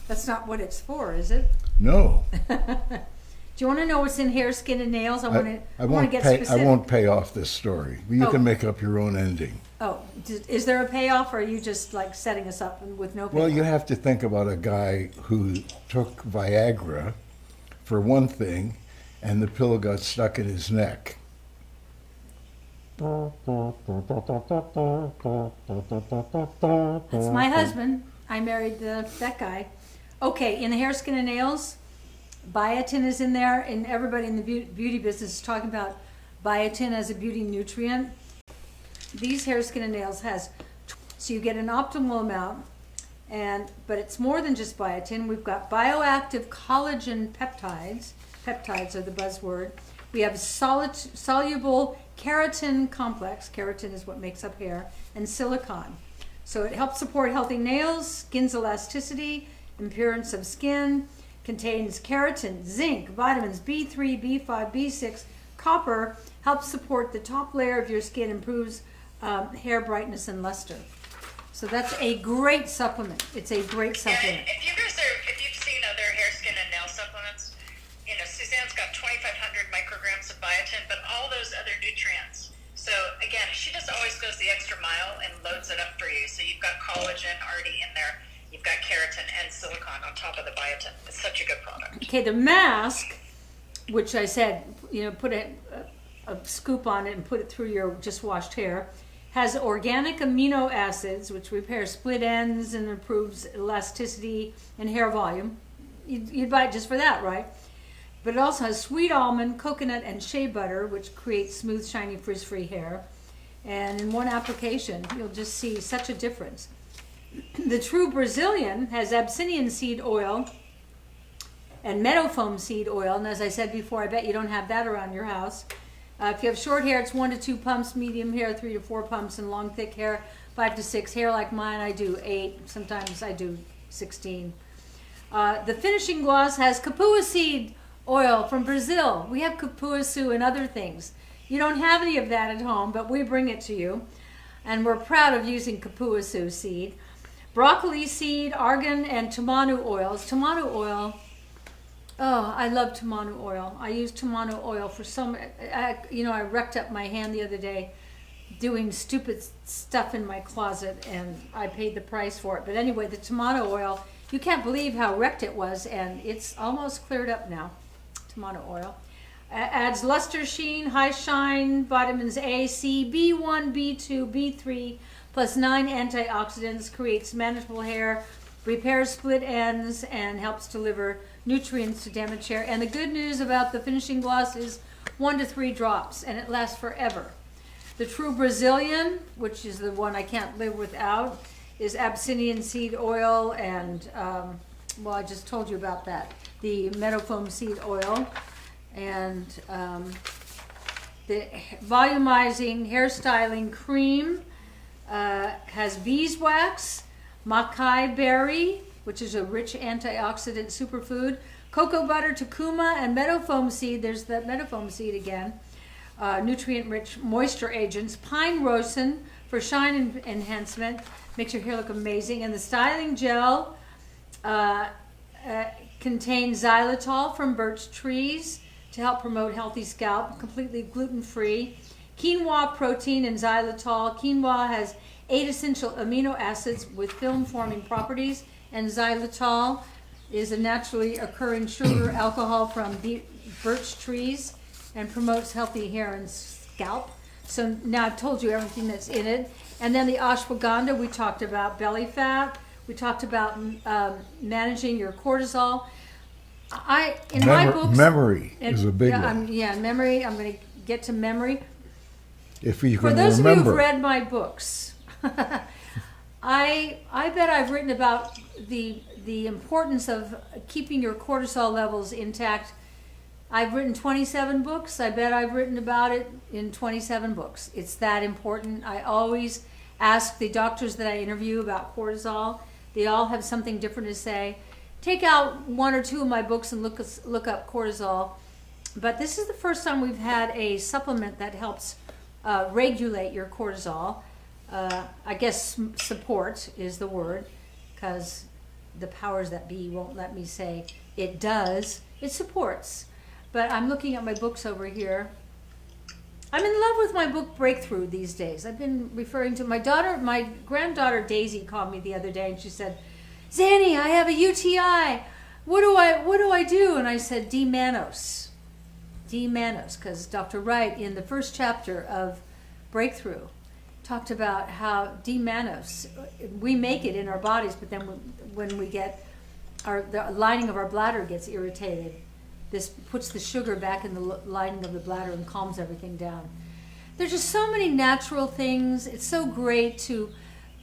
That's not what it's for, is it? No, Do you want to know what's in hair, skin, and nails? I want to. I want to won't get pay. specific. I won't pay off this story. You Oh. can make up your own ending. Oh, is there a payoff, or are you just like setting us up with no payoff? Well, you have to think about a guy who took Viagra for one thing, and the pill got stuck in his neck. That's my husband. I married that guy. Okay, in the hair, skin, and nails, biotin is in there, and everybody in the beauty business is talking about biotin as a beauty nutrient. These hair, skin, and nails has, so you get an optimal amount, but it's more than just biotin. We've got bioactive collagen peptides. Peptides are the buzzword. We have soluble keratin complex. Keratin is what makes up hair, and silicone. So it helps support healthy nails, skin's elasticity, appearance of skin, contains keratin, zinc, vitamins B3, B5, B6, copper, helps support the top layer of your skin, improves hair brightness and luster. So that's a great supplement. It's a great supplement. Yeah, if you've seen other hair, skin, and nail supplements, Suzanne's got 2,500 micrograms of biotin, but all those other nutrients. So again, she just always goes the extra mile and loads it up for you. So you've got collagen already in there. You've got keratin and silicone on top of the biotin. It's such a good product. Okay, the mask, which I said, put a scoop on it and put it through your just washed hair, has organic amino acids, which repair split ends and improves elasticity and hair volume. You'd buy it just for that, right? But it also has sweet almond, coconut, and shea butter, which creates smooth, shiny, frizz-free hair. And in one application, you'll just see such a difference. The True Brazilian has Abyssinian seed oil and meadow foam seed oil. And as I said before, I bet you don't have that around your house. If you have short hair, it's 1 to 2 pumps, medium hair, 3 to 4 pumps, and long, thick hair, 5 to 6. Hair like mine, I do 8. Sometimes I do 16. The finishing gloss has Capua seed oil from Brazil. We have cupuaçu and other things. You don't have any of that at home, but we bring it to you. And we're proud of using cupuaçu seed. Broccoli seed, argan, and tamanu oils. Tamanu oil, oh, I love tamanu oil. I use tamanu oil for I wrecked up my hand the other day doing stupid stuff in my closet, and I paid the price for it. But anyway, the tamanu oil, you can't believe how wrecked it was, and it's almost cleared up now. Tamanu oil. Adds luster, sheen, high shine, vitamins A, C, B1, B2, B3, plus 9 antioxidants, creates manageable hair, repairs split ends, and helps deliver nutrients to damaged hair. And the good news about the finishing gloss is 1 to 3 drops, and it lasts forever. The True Brazilian, which is the one I can't live without, is Abyssinian seed oil, and I just told you about that. The meadow foam seed oil, and the volumizing hairstyling cream has beeswax, makai berry, which is a rich antioxidant superfood, cocoa butter, curcuma, and meadow foam seed. There's that meadow foam seed again. Nutrient-rich moisture agents, pine rosin for shine enhancement, makes your hair look amazing, and the styling gel contains xylitol from birch trees to help promote healthy scalp, completely gluten-free. Quinoa protein and xylitol. Quinoa has 8 essential amino acids with film-forming properties, and xylitol is a naturally occurring sugar alcohol from birch trees and promotes healthy hair and scalp. So now I've told you everything that's in it. And then the ashwagandha, we talked about belly fat. We talked about managing your cortisol. My books, memory is a big one. Memory. I'm going to get to memory. If you can For those remember. of you who've read my books, I bet I've written about the importance of keeping your cortisol levels intact. I've written 27 books. I bet I've written about it in 27 books. It's that important. I always ask the doctors that I interview about cortisol. They all have something different to say. Take out 1 or 2 of my books and look up cortisol. But this is the first time we've had a supplement that helps regulate your cortisol. I guess support is the word, because the powers that be won't let me say it does. It supports. But I'm looking at my books over here. I'm in love with my book Breakthrough these days. I've been referring to my granddaughter Daisy called me the other day, and she said, "Zanny, I have a UTI. What do I do?" And I said, D-Manos. D-Manos, because Dr. Wright in the first chapter of Breakthrough talked about how D-Manos, we make it in our bodies, but then when we get the lining of our bladder gets irritated, this puts the sugar back in the lining of the bladder and calms everything down. There's just so many natural things. It's so great to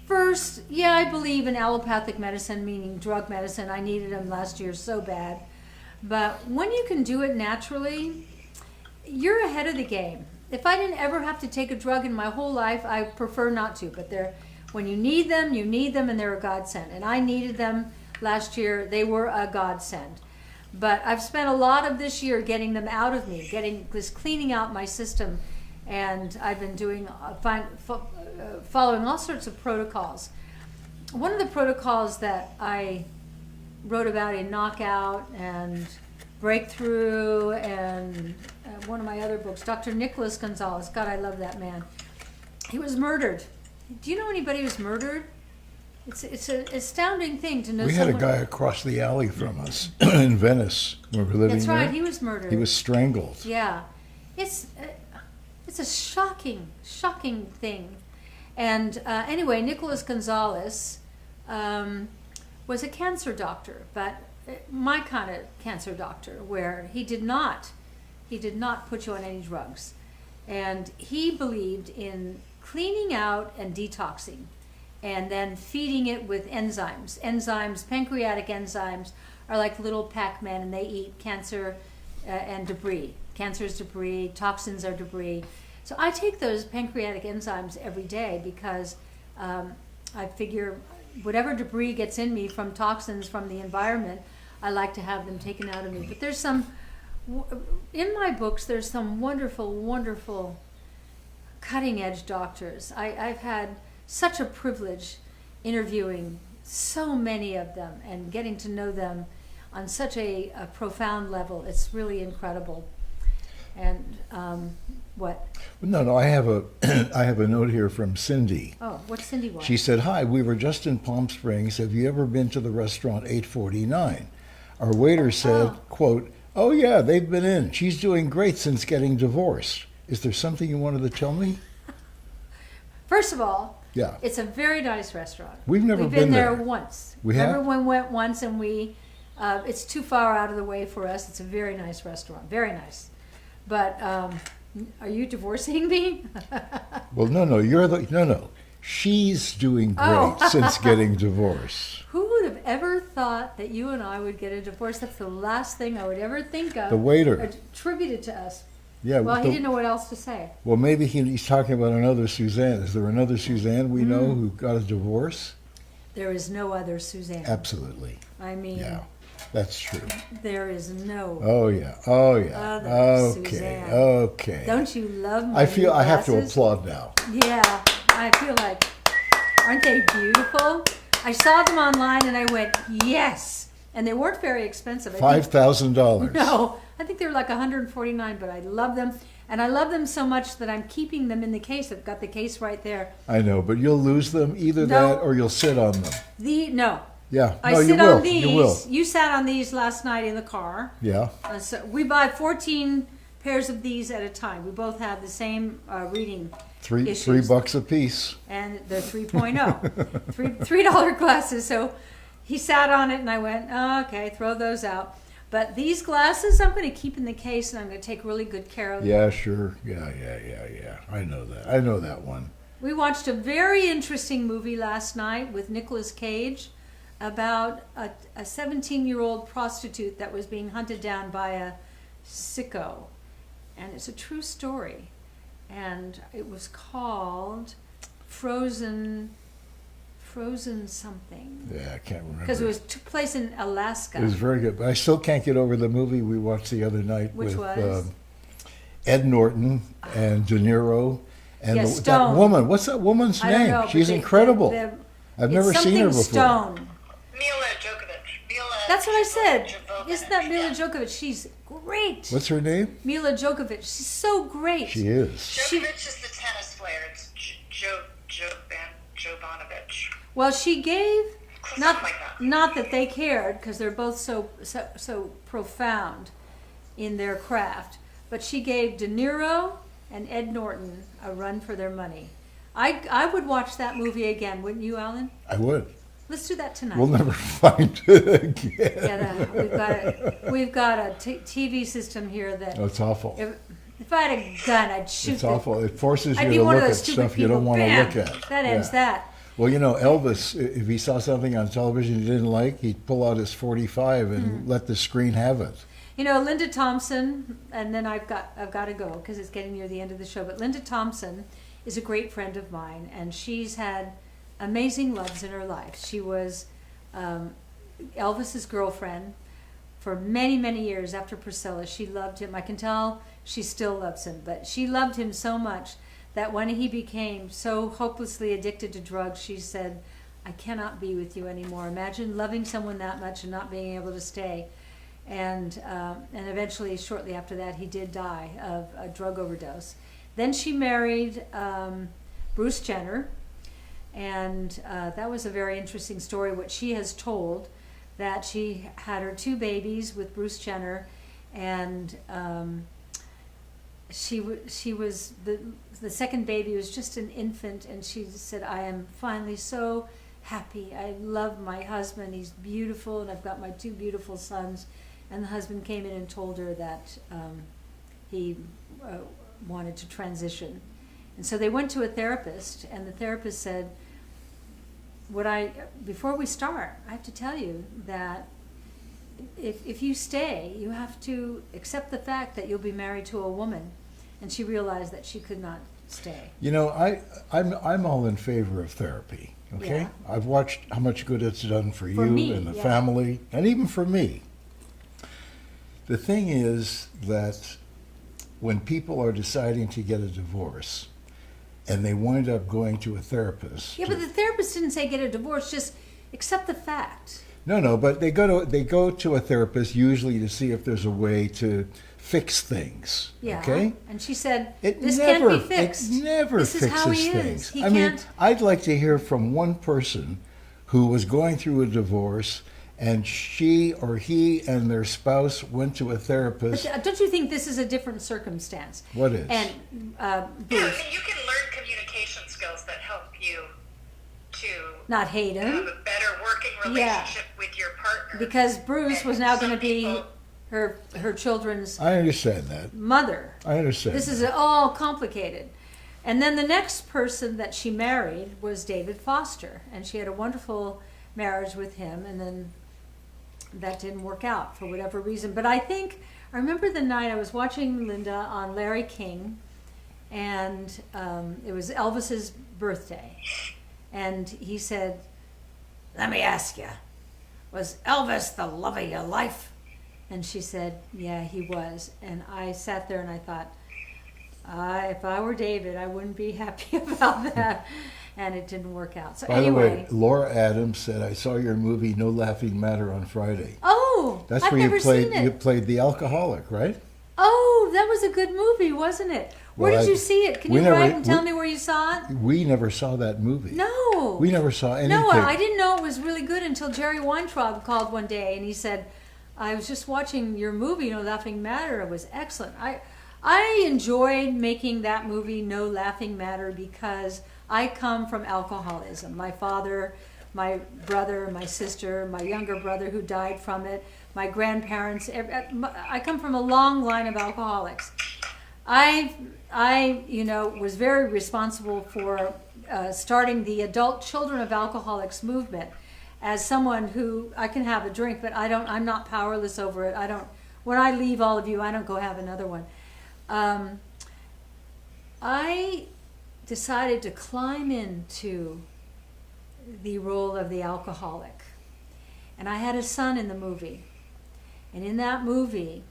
first, I believe in allopathic medicine, meaning drug medicine. I needed them last year so bad. But when you can do it naturally, you're ahead of the game. If I didn't ever have to take a drug in my whole life, I prefer not to. But when you need them, and they're a godsend. And I needed them last year. They were a godsend. But I've spent a lot of this year getting them out of me, cleaning out my system, and I've been doing following all sorts of protocols. One of the protocols that I wrote about in Knockout and Breakthrough and one of my other books, Dr. Nicholas Gonzalez. God, I love that man. He was murdered. Do you know anybody who's murdered? It's an astounding thing to know. We had a someone- guy across the alley from us in Venice when we were living That's there. right. He was murdered. He was strangled. Yeah, it's a shocking thing. And anyway, Nicholas Gonzalez was a cancer doctor, but my kind of cancer doctor, where he did not put you on any drugs, and he believed in cleaning out and detoxing, and then feeding it with enzymes. Pancreatic enzymes are like little Pac-Men, and they eat cancer and debris. Cancer is debris, toxins are debris. So I take those pancreatic enzymes every day because I figure whatever debris gets in me from toxins from the environment, I like to have them taken out of me. But there's some, in my books, there's some wonderful, wonderful cutting edge doctors. I've had such a privilege interviewing so many of them and getting to know them on such a profound level. It's really incredible. And what? No, I have a I have a note here from Cindy. Oh, what's Cindy want? She said, "Hi, we were just in Palm Springs. Have you ever been to the restaurant 849? Our waiter said, quote, oh yeah, they've been in. She's doing great since getting divorced. Is there something you wanted to tell me?" First of all, Yeah. it's a very nice restaurant. We've never We've been there there. once. We have? Everyone went once, and it's too far out of the way for us. It's a very nice restaurant, very nice. But are you divorcing me? Well, no, no. She's doing great Oh. since getting divorced. Who would have ever thought that you and I would get a divorce? That's the last thing I would ever think of. The waiter. Attributed to us. Yeah. Well, he didn't know what else to say. Well, maybe he's talking about another Suzanne. Is there another Suzanne we know who got a divorce? There is no other Suzanne. Absolutely. I mean, Yeah, that's true. there is no Oh yeah. Oh yeah. other Okay. Suzanne. Okay. Don't you love my I feel new I have to glasses? applaud now. Yeah, I feel like, aren't they beautiful? I saw them online and I went, yes. And they weren't very expensive. I think- $5,000. No, I think they were like $149, but I love them. And I love them so much that I'm keeping them in the case. I've got the case right there. I know, but you'll lose them. Either No. that or you'll sit on them. No, Yeah. I no, sit you will. on these. You will. You sat on these last night in the car. Yeah. So we buy 14 pairs of these at a time. We both have the same reading Three issues. $3 a piece. And they're 3.0. $3 glasses. So he sat on it and I went, oh, okay, throw those out. But these glasses I'm going to keep in the case and I'm going to take really good care of them. Yeah, sure. Yeah. I know that. I know that one. We watched a very interesting movie last night with Nicolas Cage about a 17-year-old prostitute that was being hunted down by a sicko. And it's a true story. And it was called Frozen something. Yeah, I can't remember. Because it took place in Alaska. It was very good, but I still can't get over the movie we watched the other night Which with was? Ed Norton and De Niro and Yeah, that Stone. woman. What's that woman's I don't name? know, but She's they- incredible. they're- I've never it's seen her something before. Stone. Mila Djokovic. That's what I said. Jovovich. Isn't that Mila Yeah. Djokovic? She's great. What's her name? Mila Djokovic. She's so great. She is. Djokovic is the tennis player. It's Jovanovic. Well, she gave Something like that. not that they cared because they're both so profound in their craft, but she gave De Niro and Ed Norton a run for their money. I would watch that movie again, wouldn't you, Alan? I would. Let's do that tonight. We'll never find it again. We've got a TV system here that Oh, it's awful. if I had a gun, I'd shoot. It's awful. It forces I'd you be to one of look at those stupid stuff you people. don't want to Bam! look at. That ends Yeah. that. Well, you know, Elvis, if he saw something on television he didn't like, he'd pull out his 45 and let the screen have it. You know, Linda Thompson, and then I've got to go because it's getting near the end of the show. But Linda Thompson is a great friend of mine, and she's had amazing loves in her life. She was Elvis's girlfriend for many, many years after Priscilla. She loved him. I can tell she still loves him, but she loved him so much that when he became so hopelessly addicted to drugs, she said, I cannot be with you anymore. Imagine loving someone that much and not being able to stay. and eventually, shortly after that, he did die of a drug overdose. Then she married Bruce Jenner, and that was a very interesting story, what she has told, that she had her 2 babies with Bruce Jenner, and she was the second baby was just an infant, and she said, I am finally so happy. I love my husband. He's beautiful, and I've got my 2 beautiful sons. And the husband came in and told her that he wanted to transition. And so they went to a therapist, and the therapist said, before we start, I have to tell you that if you stay, you have to accept the fact that you'll be married to a woman. And she realized that she could not stay. You know, I'm all in favor of therapy. Okay, Yeah. I've watched how much good it's done for you me, and the yeah. family, and even for me. The thing is that when people are deciding to get a divorce, and they wind up going to a therapist. Yeah, but the therapist didn't say get a divorce, just accept the fact. No, but they go to a therapist usually to see if there's a way to fix things. Yeah. Okay. And she said, It this never, can't be fixed. It never This is fixes how he things. is. He I mean, can't. I'd like to hear from one person who was going through a divorce, and she or he and their spouse went to a therapist. But don't you think this is a different circumstance? What is? And Yeah, Bruce, I mean, you can learn communication skills that help you to not hate have him, a better working relationship with your partner. because Bruce was now going to be Some her children's I understand that. mother. I understand. This is all complicated. And then the next person that she married was David Foster, and she had a wonderful marriage with him, and then that didn't work out for whatever reason. But I remember the night I was watching Linda on Larry King, and it was Elvis's birthday, and he said, let me ask you, was Elvis the love of your life? And she said, yeah, he was. And I sat there and I thought, if I were David, I wouldn't be happy about that. And it didn't work out. So By anyway. the way, Laura Adams said, I saw your movie No Laughing Matter on Friday. Oh, That's I've where never you played seen it. you played the alcoholic, right? Oh, that was a good movie, wasn't it? Where Well, did you see it? Can we you never- write and tell we- me where you saw it? We never saw that movie. No. We never saw anything. No, I didn't know it was really good until Jerry Weintraub called one day and he said, I was just watching your movie, No Laughing Matter. It was excellent. I enjoyed making that movie, No Laughing Matter, because I come from alcoholism. My father, my brother, my sister, my younger brother who died from it, my grandparents. I come from a long line of alcoholics. I was very responsible for starting the Adult Children of Alcoholics movement. As someone who, I can have a drink, but I'm not powerless over it. When I leave all of you, I don't go have another one. I decided to climb into the role of the alcoholic. And I had a son in the movie. And in that movie,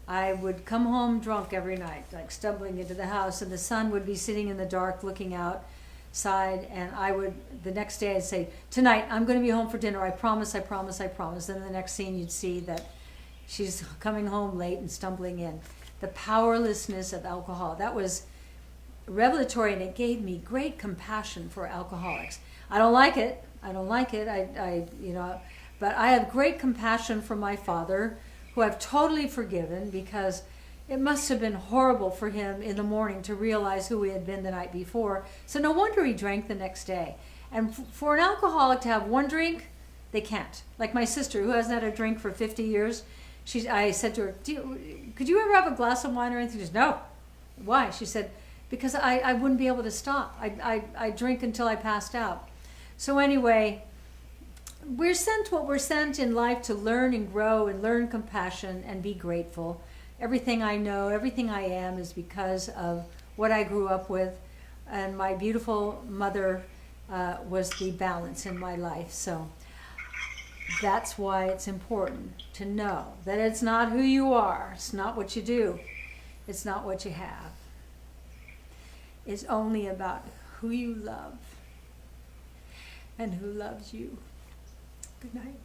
I would come home drunk every night, like stumbling into the house, and the son would be sitting in the dark looking outside, and I would, the next day I'd say, tonight I'm going to be home for dinner, I promise, I promise, I promise. Then the next scene you'd see that she's coming home late and stumbling in. The powerlessness of alcohol, that was revelatory, and it gave me great compassion for alcoholics. I don't like it, but I have great compassion for my father, who I've totally forgiven, because it must have been horrible for him in the morning to realize who he had been the night before. So no wonder he drank the next day. And for an alcoholic to have one drink, they can't. Like my sister, who hasn't had a drink for 50 years, I said to her, could you ever have a glass of wine or anything? She said, no. Why? She said, because I wouldn't be able to stop. I drink until I passed out. So anyway, we're sent what we're sent in life to learn and grow and learn compassion and be grateful. Everything I know, everything I am is because of what I grew up with, and my beautiful mother was the balance in my life. So that's why it's important to know that it's not who you are, it's not what you do, it's not what you have. It's only about who you love and who loves you. Good night.